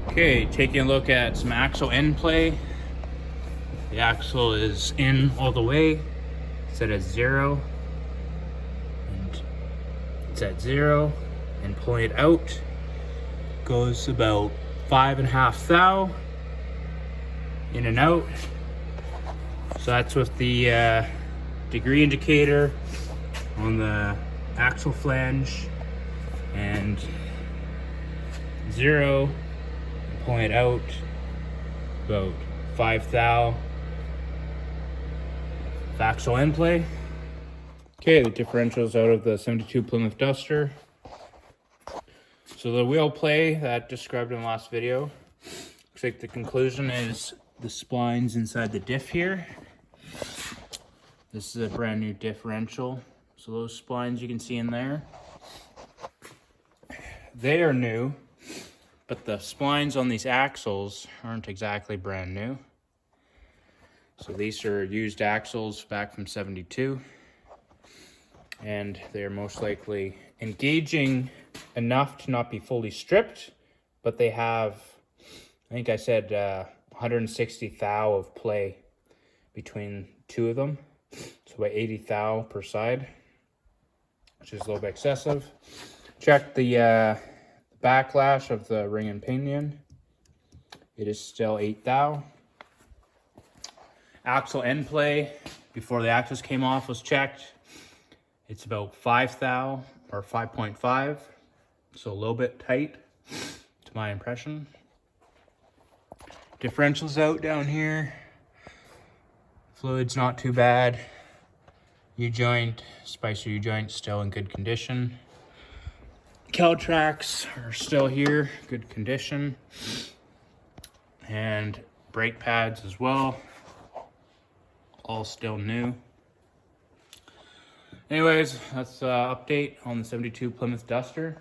Okay, taking a look at some axle end play. The axle is in all the way, set at 0, and it's at 0, and pulling it out goes about 5.5 thou in and out. So that's with the degree indicator on the axle flange, and 0, pulling it out about 5 thou. The axle end play. Okay, the differential's out of the 72 Plymouth Duster. So the wheel play that described in the last video, looks like the conclusion is the splines inside the diff here. This is a brand new differential. So those splines you can see in there, they are new, but the splines on these axles aren't exactly brand new. So these are used axles back from 72, and they're most likely engaging enough to not be fully stripped, but they have, I think I said 160 thou of play between two of them. So about 80 thou per side, which is a little bit excessive. Check the backlash of the ring and pinion. It is still 8 thou. Axle end play before the axles came off was checked. It's about 5 thou or 5.5, so a little bit tight to my impression. Differential's out down here. Fluid's not too bad. U-joint, Spicer U-joint still in good condition. Cal tracks are still here, good condition. And brake pads as well, all still new. Anyways, that's update on the 72 Plymouth Duster.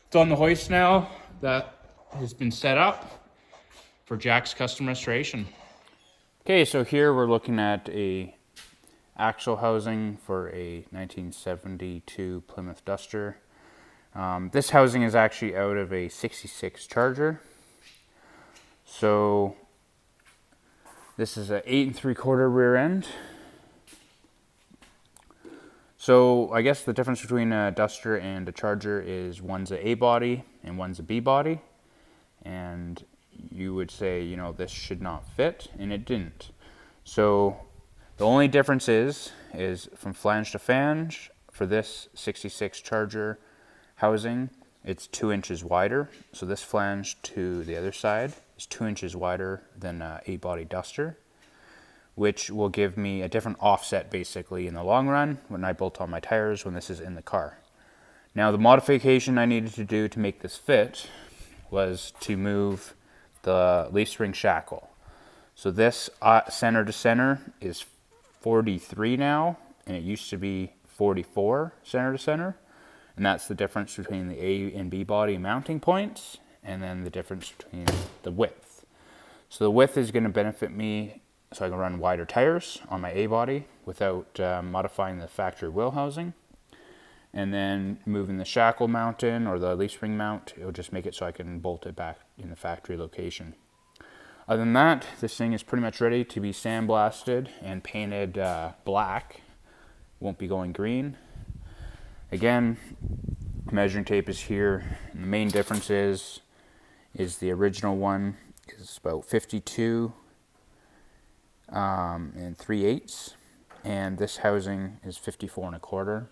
It's on the hoist now. That has been set up for Jack's custom restoration. Okay, so here we're looking at a axle housing for a 1972 Plymouth Duster. This housing is actually out of a 66 Charger. So this is an 8 3/4 rear end. So I guess the difference between a Duster and a Charger is one's a body and one's a B body. And you would say, you know, this should not fit, and it didn't. So the only difference is from flange to flange for this 66 Charger housing, it's 2 inches wider. So this flange to the other side is 2 inches wider than a body Duster, which will give me a different offset basically in the long run when I bolt on my tires when this is in the car. Now the modification I needed to do to make this fit was to move the lease ring shackle. So this center to center is 43 now, and it used to be 44 center to center. And that's the difference between the A and B body mounting points, and then the difference between the width. So the width is going to benefit me so I can run wider tires on my A body without modifying the factory wheel housing. And then moving the shackle mount in, or the lease ring mount, it'll just make it so I can bolt it back in the factory location. Other than that, this thing is pretty much ready to be sandblasted and painted black. Won't be going green. Again, measuring tape is here. And the main difference is the original one is about 52 and 3/8, and this housing is 54 1/4.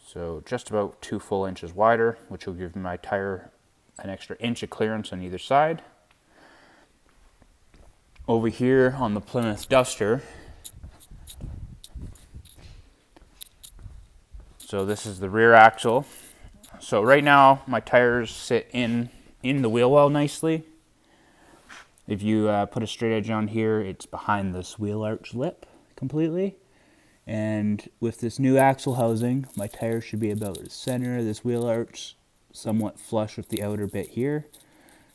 So just about 2 full inches wider, which will give my tire an extra inch of clearance on either side. Over here on the Plymouth Duster, so this is the rear axle. So right now my tires sit in the wheel well nicely. If you put a straight edge on here, it's behind this wheel arch lip completely. And with this new axle housing, my tire should be about the center of this wheel arch, somewhat flush with the outer bit here.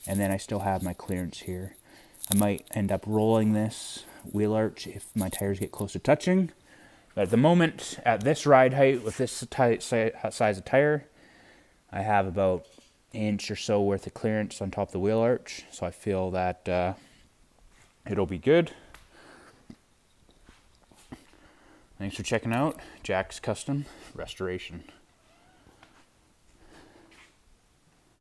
And then I still have my clearance here. I might end up rolling this wheel arch if my tires get close to touching. But at the moment, at this ride height with this size of tire, I have about inch or so worth of clearance on top of the wheel arch, so I feel that it'll be good. Thanks for checking out Jack's Custom Restoration.